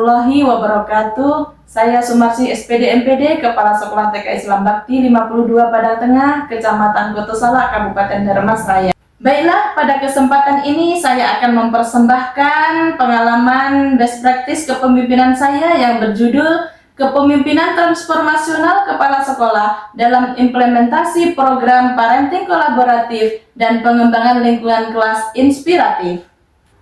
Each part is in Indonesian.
warahmatullahi wabarakatuh. Saya Sumarsi SPD MPD, Kepala Sekolah TK Islam Bakti 52 Padang Tengah, Kecamatan Gotosala, Kabupaten Dharmasraya. Baiklah, pada kesempatan ini saya akan mempersembahkan pengalaman best practice kepemimpinan saya yang berjudul Kepemimpinan Transformasional Kepala Sekolah dalam implementasi program parenting kolaboratif dan pengembangan lingkungan kelas inspiratif.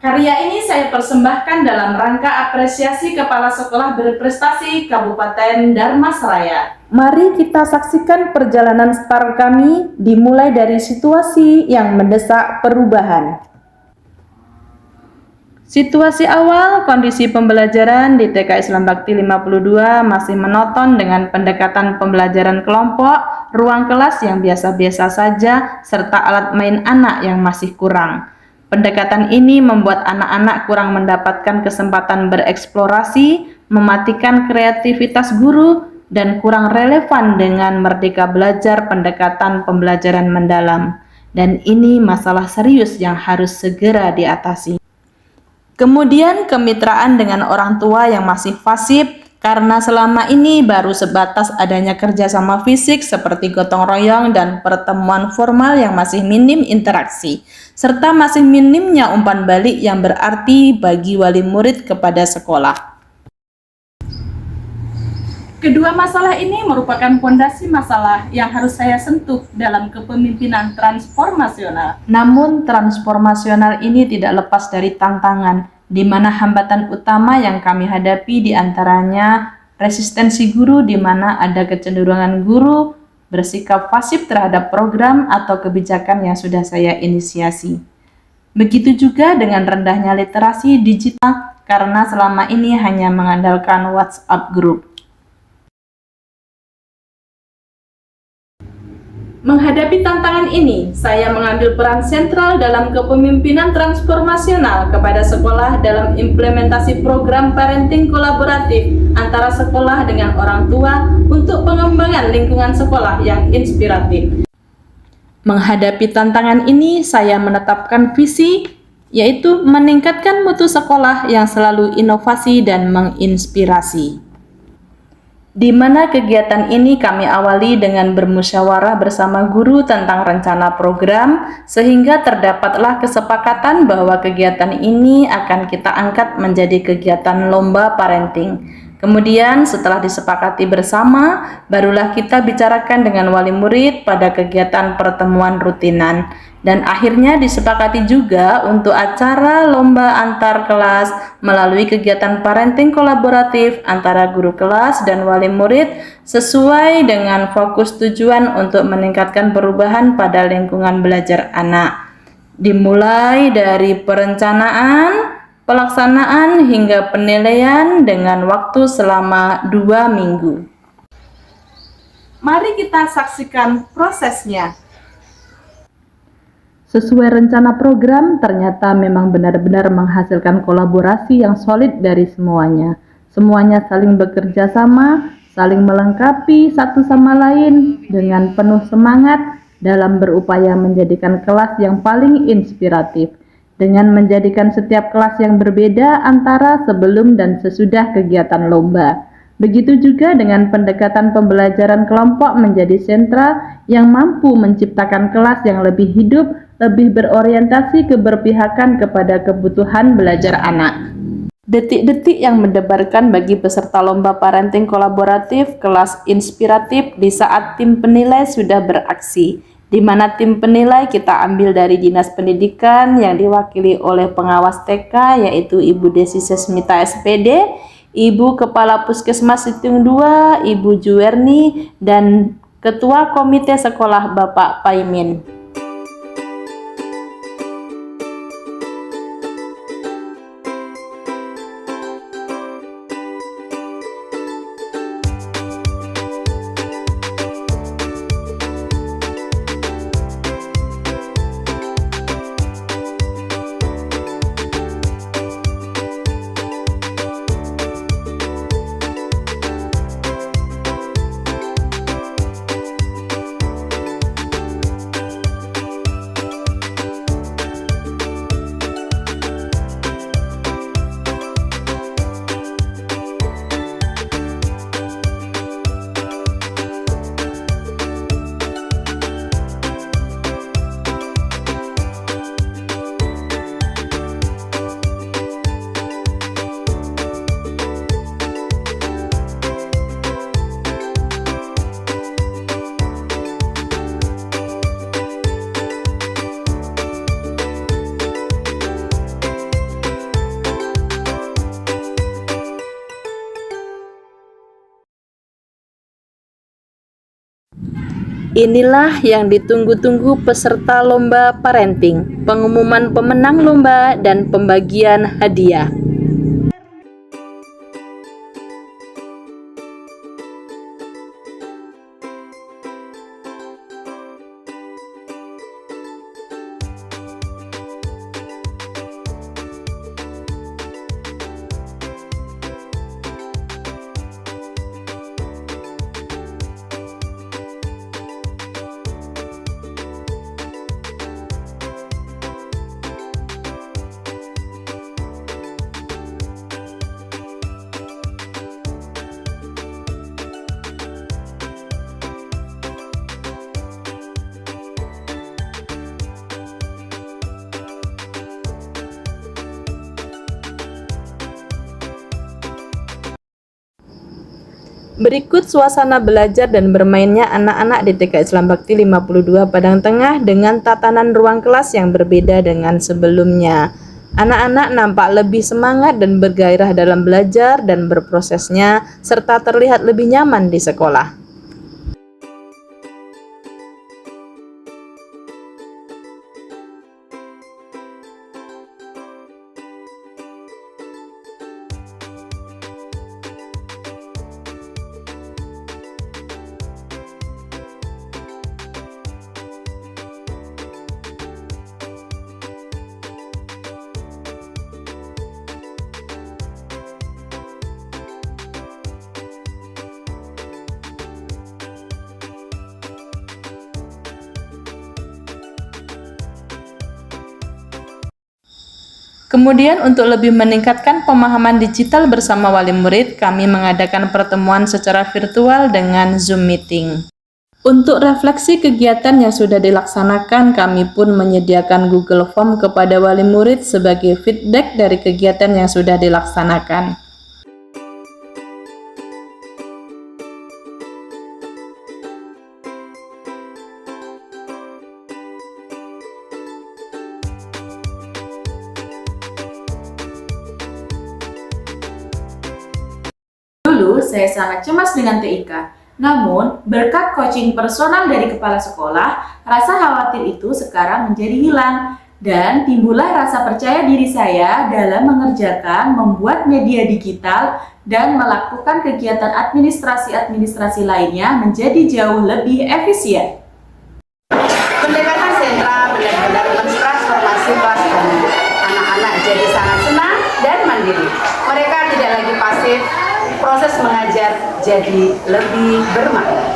Karya ini saya persembahkan dalam rangka apresiasi Kepala Sekolah Berprestasi Kabupaten Dharmasraya. Mari kita saksikan perjalanan start kami dimulai dari situasi yang mendesak perubahan. Situasi awal, kondisi pembelajaran di TK Islam Bakti 52 masih monoton dengan pendekatan pembelajaran kelompok, ruang kelas yang biasa-biasa saja, serta alat main anak yang masih kurang. Pendekatan ini membuat anak-anak kurang mendapatkan kesempatan bereksplorasi, mematikan kreativitas guru, dan kurang relevan dengan merdeka belajar pendekatan pembelajaran mendalam. Dan ini masalah serius yang harus segera diatasi. Kemudian kemitraan dengan orang tua yang masih fasib, karena selama ini baru sebatas adanya kerjasama fisik seperti gotong royong dan pertemuan formal yang masih minim interaksi, serta masih minimnya umpan balik yang berarti bagi wali murid kepada sekolah. Kedua masalah ini merupakan fondasi masalah yang harus saya sentuh dalam kepemimpinan transformasional. Namun transformasional ini tidak lepas dari tantangan, di mana hambatan utama yang kami hadapi diantaranya resistensi guru, di mana ada kecenderungan guru bersikap pasif terhadap program atau kebijakan yang sudah saya inisiasi. Begitu juga dengan rendahnya literasi digital karena selama ini hanya mengandalkan WhatsApp group. Menghadapi tantangan ini, saya mengambil peran sentral dalam kepemimpinan transformasional kepada sekolah dalam implementasi program parenting kolaboratif antara sekolah dengan orang tua untuk pengembangan lingkungan sekolah yang inspiratif. Menghadapi tantangan ini, saya menetapkan visi, yaitu meningkatkan mutu sekolah yang selalu inovasi dan menginspirasi. Di mana kegiatan ini kami awali dengan bermusyawarah bersama guru tentang rencana program, sehingga terdapatlah kesepakatan bahwa kegiatan ini akan kita angkat menjadi kegiatan lomba parenting. Kemudian setelah disepakati bersama, barulah kita bicarakan dengan wali murid pada kegiatan pertemuan rutinan. Dan akhirnya disepakati juga untuk acara lomba antar kelas melalui kegiatan parenting kolaboratif antara guru kelas dan wali murid sesuai dengan fokus tujuan untuk meningkatkan perubahan pada lingkungan belajar anak. Dimulai dari perencanaan, pelaksanaan hingga penilaian dengan waktu selama 2 minggu. Mari kita saksikan prosesnya. Sesuai rencana program, ternyata memang benar-benar menghasilkan kolaborasi yang solid dari semuanya. Semuanya saling bekerja sama, saling melengkapi satu sama lain dengan penuh semangat dalam berupaya menjadikan kelas yang paling inspiratif, dengan menjadikan setiap kelas yang berbeda antara sebelum dan sesudah kegiatan lomba. Begitu juga dengan pendekatan pembelajaran kelompok menjadi sentra yang mampu menciptakan kelas yang lebih hidup, lebih berorientasi keberpihakan kepada kebutuhan belajar anak. Detik-detik yang mendebarkan bagi peserta lomba parenting kolaboratif kelas inspiratif di saat tim penilai sudah beraksi, di mana tim penilai kita ambil dari Dinas Pendidikan yang diwakili oleh pengawas TK yaitu Ibu Desi Sesmita SPD, Ibu Kepala Puskesmas Situng 2, Ibu Juwerni, dan Ketua Komite Sekolah Bapak Paimin. Inilah yang ditunggu-tunggu peserta lomba parenting, pengumuman pemenang lomba dan pembagian hadiah. Berikut suasana belajar dan bermainnya anak-anak di TK Islam Bakti 52 Padang Tengah dengan tatanan ruang kelas yang berbeda dengan sebelumnya. Anak-anak nampak lebih semangat dan bergairah dalam belajar dan berprosesnya, serta terlihat lebih nyaman di sekolah. Kemudian untuk lebih meningkatkan pemahaman digital bersama wali murid, kami mengadakan pertemuan secara virtual dengan Zoom Meeting. Untuk refleksi kegiatan yang sudah dilaksanakan, kami pun menyediakan Google Form kepada wali murid sebagai feedback dari kegiatan yang sudah dilaksanakan. Dulu saya sangat cemas dengan TIK, namun berkat coaching personal dari kepala sekolah, rasa khawatir itu sekarang menjadi hilang dan timbullah rasa percaya diri saya dalam mengerjakan, membuat media digital dan melakukan kegiatan administrasi lainnya menjadi jauh lebih efisien. Pendekatan sentra benar-benar mentransformasi kelas kami. Anak-anak jadi sangat senang dan mandiri. Mereka tidak lagi pasif, proses mengajar jadi lebih bermakna.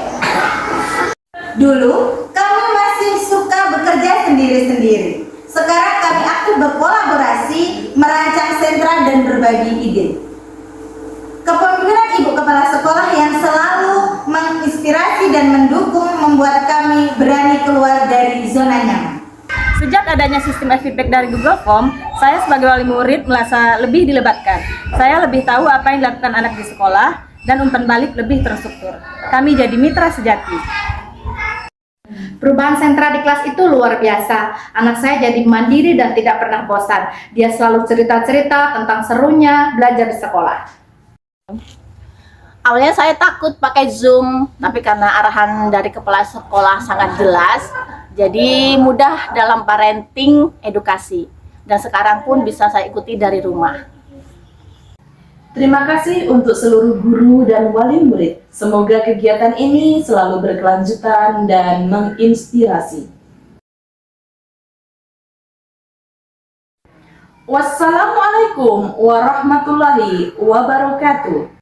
Dulu kami masih suka bekerja sendiri-sendiri. Sekarang kami aktif berkolaborasi, merancang sentra dan berbagi ide. Kepemimpinan Ibu Kepala Sekolah yang selalu menginspirasi dan mendukung membuat kami berani keluar dari zona nyaman. Sejak adanya sistem feedback dari Google Form, saya sebagai wali murid merasa lebih dilebatkan. Saya lebih tahu apa yang dilakukan anak di sekolah dan umpan balik lebih terstruktur. Kami jadi mitra sejati. Perubahan sentra di kelas itu luar biasa. Anak saya jadi mandiri dan tidak pernah bosan. Dia selalu cerita-cerita tentang serunya belajar di sekolah. Awalnya saya takut pakai Zoom, tapi karena arahan dari kepala sekolah sangat jelas, jadi mudah dalam parenting edukasi. Dan sekarang pun bisa saya ikuti dari rumah. Terima kasih untuk seluruh guru dan wali murid. Semoga kegiatan ini selalu berkelanjutan dan menginspirasi. Wassalamualaikum warahmatullahi wabarakatuh.